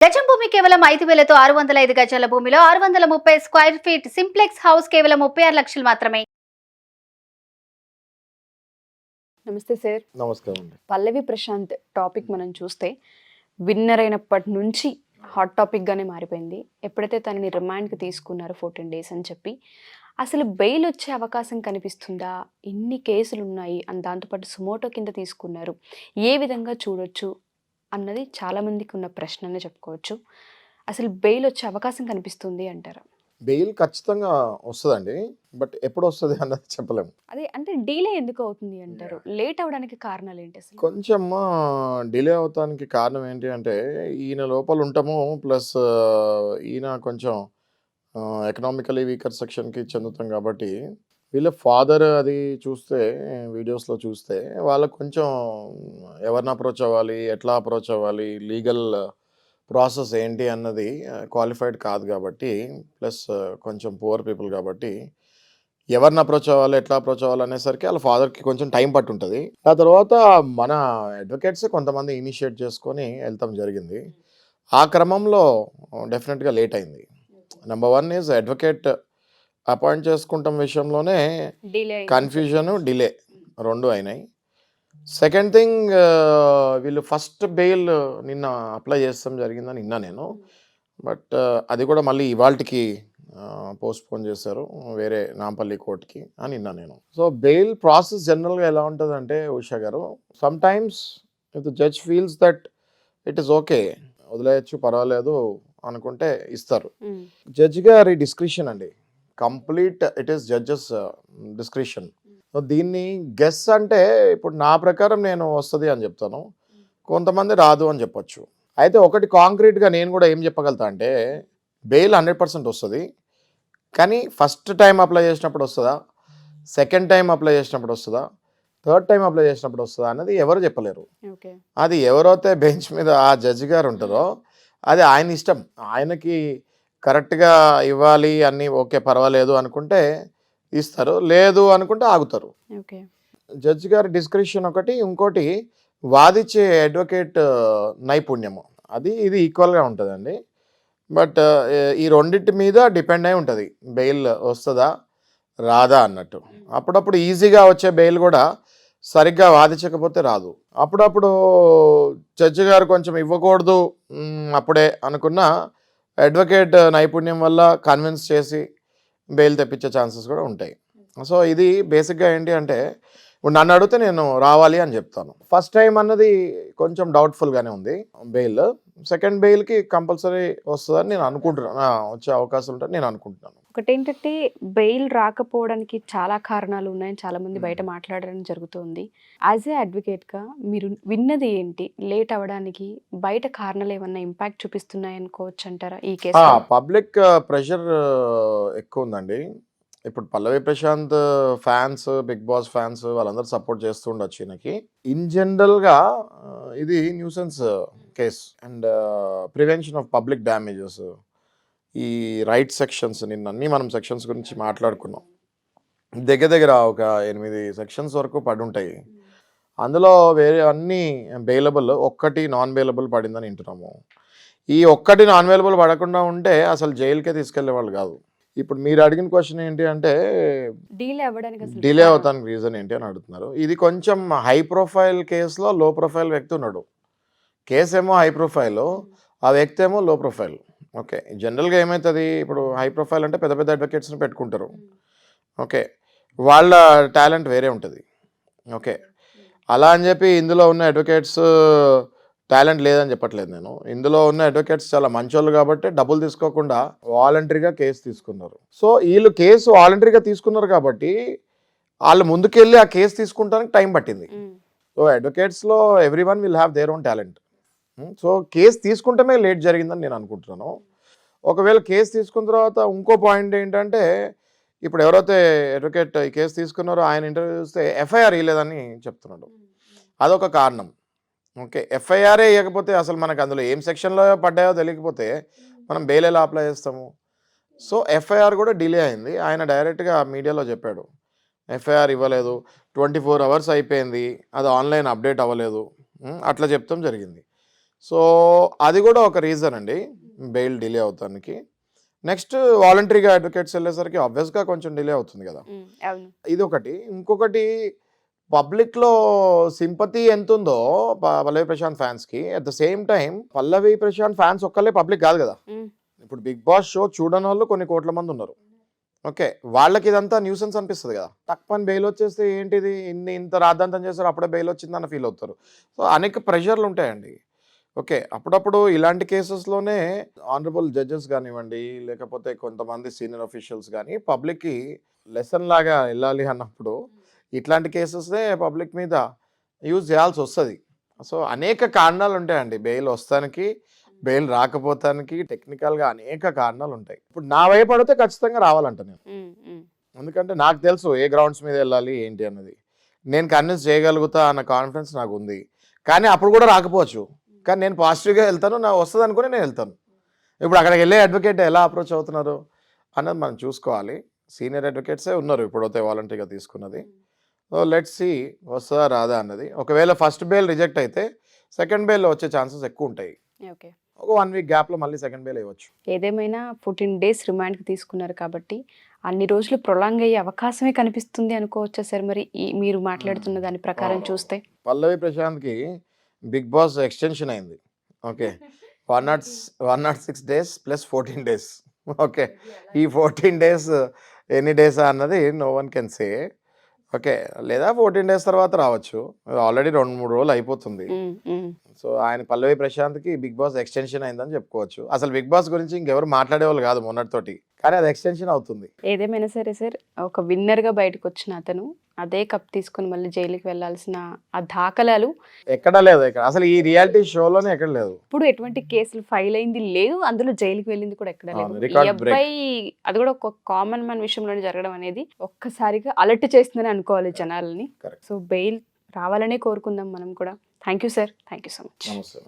గజం భూమి కేవలం 5,000తో 605 గజాల భూమిలో 630 స్క్వేర్ ఫీట్ సింప్లెక్స్ హౌస్ కేవలం 36 లక్షలు మాత్రమే. నమస్తే సార్. నమస్కారం అండి. పల్లవి ప్రశాంత్ టాపిక్ మనం చూస్తే విన్నర్ అయినప్పటి నుంచి హాట్ టాపిక్గానే మారిపోయింది. ఎప్పుడైతే తనని రిమాండ్కి తీసుకున్నారో 14 days అని చెప్పి అసలు బెయిల్ వచ్చే అవకాశం కనిపిస్తుందా? ఎన్ని కేసులు ఉన్నాయి అని దాంతోపాటు సుమోటో కింద తీసుకున్నారు, ఏ విధంగా చూడొచ్చు అన్నది చాలామందికి ఉన్న ప్రశ్ననే చెప్పుకోవచ్చు. అసలు బెయిల్ వచ్చే అవకాశం కనిపిస్తుంది అంటారా? బెయిల్ ఖచ్చితంగా వస్తుందండి, బట్ ఎప్పుడు వస్తుంది అన్నది చెప్పలేము. అదే అంటే డిలే ఎందుకు అవుతుంది అంటారు? లేట్ అవడానికి కారణాలు ఏంటి అసలు? కొంచెం డిలే అవుతానికి కారణం ఏంటి అంటే ఈయన లోపల ఉంటాము, ప్లస్ ఈయన కొంచెం ఎకనామికలీ వీకర్ సెక్షన్కి చెందుతాం కాబట్టి వీళ్ళ ఫాదర్ అది చూస్తే వీడియోస్లో చూస్తే వాళ్ళకు కొంచెం ఎవరిని అప్రోచ్ అవ్వాలి, ఎట్లా అప్రోచ్ అవ్వాలి, లీగల్ ప్రాసెస్ ఏంటి అన్నది క్వాలిఫైడ్ కాదు కాబట్టి, ప్లస్ కొంచెం పువర్ పీపుల్ కాబట్టి ఎవరిని అప్రోచ్ అవ్వాలి, ఎట్లా అప్రోచ్ అవ్వాలి అనేసరికి వాళ్ళ ఫాదర్కి కొంచెం టైం పట్టుంటుంది. ఆ తర్వాత మన అడ్వకేట్స్ కొంతమంది ఇనిషియేట్ చేసుకొని వెళ్తాం జరిగింది. ఆ క్రమంలో డెఫినెట్గా లేట్ అయింది. నెంబర్ 1 ఈజ్ అడ్వకేట్ అపాయింట్ చేసుకుంటాం విషయంలోనే కన్ఫ్యూజన్, డిలే 2 అయినాయి. సెకండ్ థింగ్, వీళ్ళు ఫస్ట్ బెయిల్ నిన్న అప్లై చేస్తాం జరిగిందని విన్నా నేను, బట్ అది కూడా మళ్ళీ ఇవాళకి పోస్ట్పోన్ చేశారు వేరే నాంపల్లి కోర్టుకి అని విన్నా నేను. సో బెయిల్ ప్రాసెస్ జనరల్గా ఎలా ఉంటుందంటే ఉషా గారు, some times if the judge feels that it is okay, వదిలేయచ్చు పర్వాలేదు అనుకుంటే ఇస్తారు. జడ్జి గారి డిస్క్రిషన్ అండి, complete it is judges discretion. So దీన్ని గెస్ అంటే ఇప్పుడు నా ప్రకారం నేను వస్తుంది అని చెప్తాను, కొంతమంది రాదు అని చెప్పొచ్చు. అయితే ఒకటి కాంక్రీట్గా నేను కూడా ఏం చెప్పగలుగుతా అంటే బెయిల్ 100% వస్తుంది, కానీ ఫస్ట్ టైం అప్లై చేసినప్పుడు వస్తుందా, సెకండ్ టైం అప్లై చేసినప్పుడు వస్తుందా, థర్డ్ టైం అప్లై చేసినప్పుడు వస్తుందా అన్నది ఎవరు చెప్పలేరు. అది ఎవరైతే బెంచ్ మీద ఆ జడ్జి గారు ఉంటారో అది ఆయన ఇష్టం. ఆయనకి కరెక్ట్గా ఇవ్వాలి అన్నీ ఓకే పర్వాలేదు అనుకుంటే ఇస్తారు, లేదు అనుకుంటే ఆగుతారు. జడ్జి గారి డిస్క్రిప్షన్ ఒకటి, ఇంకోటి వాదించే అడ్వకేట్ నైపుణ్యము, అది ఇది ఈక్వల్గా ఉంటుందండి. బట్ ఈ రెండింటి మీద డిపెండ్ అయి ఉంటుంది బెయిల్ వస్తుందా రాదా అన్నట్టు. అప్పుడప్పుడు ఈజీగా వచ్చే బెయిల్ కూడా సరిగ్గా వాదించకపోతే రాదు. అప్పుడప్పుడు జడ్జి గారు కొంచెం ఇవ్వకూడదు అప్పుడే అనుకున్న అడ్వకేట్ నైపుణ్యం వల్ల కన్విన్స్ చేసి బెయిల్ తెప్పించే ఛాన్సెస్ కూడా ఉంటాయి. సో ఇది బేసిక్గా ఏంటి అంటే ఇప్పుడు నన్ను అడిగితే నేను రావాలి అని చెప్తాను. ఫస్ట్ టైం అన్నది కొంచెం డౌట్ఫుల్గానే ఉంది బెయిల్, సెకండ్ బెయిల్కి కంపల్సరీ వస్తుందని నేను అనుకుంటున్నాను, వచ్చే అవకాశం ఉంటుందని నేను అనుకుంటున్నాను. ఒకటి ఏంటంటే బెయిల్ రాకపోవడానికి చాలా కారణాలు ఉన్నాయని చాలా మంది బయట మాట్లాడడం జరుగుతుంది. యాజ్ ఏ అడ్వకేట్గా మీరు విన్నది ఏంటి? లేట్ అవ్వడానికి బయట కారణాలు ఏమన్నా ఇంపాక్ట్ చూపిస్తున్నాయి అనుకోవచ్చు అంటారా ఈ కేసు? పబ్లిక్ ప్రెషర్ ఎక్కువ ఉందండి. ఇప్పుడు Pallavi Prashanth fans, Bigg Boss fans వాళ్ళందరూ సపోర్ట్ చేస్తూ ఉండొచ్చు ఈయనకి. ఇన్ జనరల్గా ఇది nuisance case and prevention of public damages, ఈ రైట్ సెక్షన్స్, నిన్న మనం సెక్షన్స్ గురించి మాట్లాడుకున్నాం. దగ్గర ఒక 8 సెక్షన్స్ వరకు పడి ఉంటాయి. అందులో వేరే అన్నీ బెయిలబుల్, ఒక్కటి నాన్ బెయిలబుల్ పడిందని వింటున్నాము. ఈ ఒక్కటి నాన్ బెయిలబుల్ పడకుండా ఉంటే అసలు జైలుకే తీసుకెళ్లే వాళ్ళు కాదు. ఇప్పుడు మీరు అడిగిన క్వశ్చన్ ఏంటి అంటే డిలే అవుతానికి రీజన్ ఏంటి అని అడుగుతున్నారు. ఇది కొంచెం హై ప్రొఫైల్ కేసులో లో ప్రొఫైల్ వ్యక్తి ఉన్నాడు. కేసు ఏమో హై ప్రొఫైల్, ఆ వ్యక్తి ఏమో లో ప్రొఫైల్. ఓకే, జనరల్గా ఏమవుతుంది, ఇప్పుడు హై ప్రొఫైల్ అంటే పెద్ద పెద్ద అడ్వకేట్స్ని పెట్టుకుంటారు. ఓకే, వాళ్ళ టాలెంట్ వేరే ఉంటుంది. ఓకే, అలా అని చెప్పి ఇందులో ఉన్న అడ్వకేట్స్ టాలెంట్ లేదని చెప్పట్లేదు నేను. ఇందులో ఉన్న అడ్వకేట్స్ చాలా మంచోళ్ళు కాబట్టి డబ్బులు తీసుకోకుండా వాలంటరీగా కేసు తీసుకున్నారు. సో వీళ్ళు కేసు వాలంటరీగా తీసుకున్నారు కాబట్టి వాళ్ళు ముందుకెళ్ళి ఆ కేసు తీసుకుంటానికి టైం పట్టింది. సో అడ్వకేట్స్లో every one will have their own talent. So case తీసుకుంటమే లేట్ జరిగిందని నేను అనుకుంటున్నాను. ఒకవేళ కేసు తీసుకున్న తర్వాత ఇంకో పాయింట్ ఏంటంటే, ఇప్పుడు ఎవరైతే అడ్వకేట్ ఈ కేసు తీసుకున్నారో ఆయన ఇంటర్వ్యూ చూస్తే ఎఫ్ఐఆర్ ఇవ్వలేదని చెప్తున్నాడు. అదొక కారణం. ఓకే, ఎఫ్ఐఆర్ఏ ఇవ్వకపోతే అసలు మనకు అందులో ఏం సెక్షన్లో పడ్డాయో తెలియకపోతే మనం బెయిల్ ఎలా అప్లై చేస్తాము? సో ఎఫ్ఐఆర్ కూడా డిలే అయింది. ఆయన డైరెక్ట్గా మీడియాలో చెప్పాడు, ఎఫ్ఐఆర్ ఇవ్వలేదు, 24 hours అయిపోయింది, అది ఆన్లైన్ అప్డేట్ అవ్వలేదు, అట్లా చెప్తాం జరిగింది. సో అది కూడా ఒక రీజన్ అండి బెయిల్ డిలే అవుతానికి. నెక్స్ట్ వాలంటరీగా అడ్వకేట్స్ వెళ్ళేసరికి ఆబ్వియస్గా కొంచెం డిలే అవుతుంది కదా, అవును. ఇది ఒకటి. ఇంకొకటి పబ్లిక్లో సింపతి ఎంత ఉందో పల్లవి ప్రశాంత్ ఫ్యాన్స్కి, at the same time Pallavi Prashanth fans ఒక్కళ్ళే పబ్లిక్ కాదు కదా. ఇప్పుడు బిగ్ బాస్ షో చూడని వాళ్ళు కొన్ని కోట్ల మంది ఉన్నారు. ఓకే, వాళ్ళకి ఇదంతా న్యూసెన్స్ అనిపిస్తుంది కదా. తక్కువ బెయిల్ వచ్చేస్తే ఏంటిది ఇంత రాద్ధాంతం చేస్తారు, అప్పుడే బెయిల్ వచ్చిందన్న ఫీల్ అవుతారు. సో అనేక ప్రెషర్లు ఉంటాయండి. ఓకే, అప్పుడప్పుడు ఇలాంటి కేసెస్లోనే ఆనరబుల్ జడ్జెస్ కానివ్వండి, లేకపోతే కొంతమంది సీనియర్ అఫీషియల్స్ కానీ పబ్లిక్కి లెసన్ లాగా వెళ్ళాలి అన్నప్పుడు ఇట్లాంటి కేసెస్నే పబ్లిక్ మీద యూజ్ చేయాల్సి వస్తుంది. సో అనేక కారణాలు ఉంటాయండి బెయిల్ వస్తానికి, బెయిల్ రాకపోతానికి. టెక్నికల్గా అనేక కారణాలు ఉంటాయి. ఇప్పుడు నా వైపు అడిగితే ఖచ్చితంగా రావాలంట నేను, ఎందుకంటే నాకు తెలుసు ఏ గ్రౌండ్స్ మీద వెళ్ళాలి ఏంటి అన్నది. నేను కన్విన్స్ చేయగలుగుతా అన్న కాన్ఫిడెన్స్ నాకు ఉంది. కానీ అప్పుడు కూడా రాకపోవచ్చు, కానీ నేను పాజిటివ్గా వెళ్తాను, నాకు వస్తుంది అనుకుని నేను వెళ్తాను. ఇప్పుడు అక్కడికి వెళ్ళే అడ్వకేట్ ఎలా అప్రోచ్ అవుతున్నారు అన్నది మనం చూసుకోవాలి. సీనియర్ అడ్వకేట్సే ఉన్నారు ఇప్పుడైతే వాలంటీర్గా తీసుకున్నది. సో లెట్స్ సీ వస్తుందా రాదా అన్నది. ఒకవేళ ఫస్ట్ బెయిల్ రిజెక్ట్ అయితే సెకండ్ బెయిల్లో వచ్చే ఛాన్సెస్ ఎక్కువ ఉంటాయి. ఓకే, ఒక 1 వీక్ గ్యాప్లో మళ్ళీ సెకండ్ బెయిల్ ఇవ్వచ్చు. ఏదేమైనా 14 days రిమాండ్కి తీసుకున్నారు కాబట్టి అన్ని రోజులు ప్రొలాంగ్ అయ్యే అవకాశమే కనిపిస్తుంది అనుకోవచ్చా సార్? మరి మీరు మాట్లాడుతున్న దాని ప్రకారం చూస్తే పల్లవి ప్రశాంత్కి బిగ్ బాస్ ఎక్స్టెన్షన్ అయింది. Okay, 106 days plus 14 days. Okay, ఈ 14 days ఎన్ని డేసా అన్నది no one can say. Okay, లేదా 14 days తర్వాత రావచ్చు. ఆల్రెడీ 2-3 రోజులు అయిపోతుంది. సో ఆయన పల్లవి ప్రశాంత్కి బిగ్ బాస్ ఎక్స్టెన్షన్ అయిందని చెప్పుకోవచ్చు. అసలు బిగ్ బాస్ గురించి ఇంకెవరు మాట్లాడేవాళ్ళు కాదు మొన్నటితోటి, కానీ అది ఎక్స్టెన్షన్ అవుతుంది. ఏదేమైనా సరే సార్, ఒక విన్నర్గా బయటకు వచ్చిన అతను అదే కప్ తీసుకుని మళ్ళీ జైలుకి వెళ్ళాల్సిన ఆ దాఖలాలు ఎక్కడా లేదు. ఇక్కడ అసలు ఈ రియాలిటీ షోలోనే ఎక్కడ లేదు. ఇప్పుడు ఎటువంటి కేసులు ఫైల్ అయింది లేదు, అందులో జైలుకి వెళ్ళింది కూడా ఎక్కడ లేదు. ఈ రికార్డ్ బ్రేక్. అబ్బాయి అది కూడా ఒక కామన్ మ్యాన్ విషయంలోనే జరగడం అనేది ఒక్కసారిగా అలర్ట్ చేస్తుందని అనుకోవాలి జనాలని. Correct. సో బెయిల్ రావాలనే కోరుకుందాం మనం కూడా. Thank you sir, thank you so much. నమస్తే.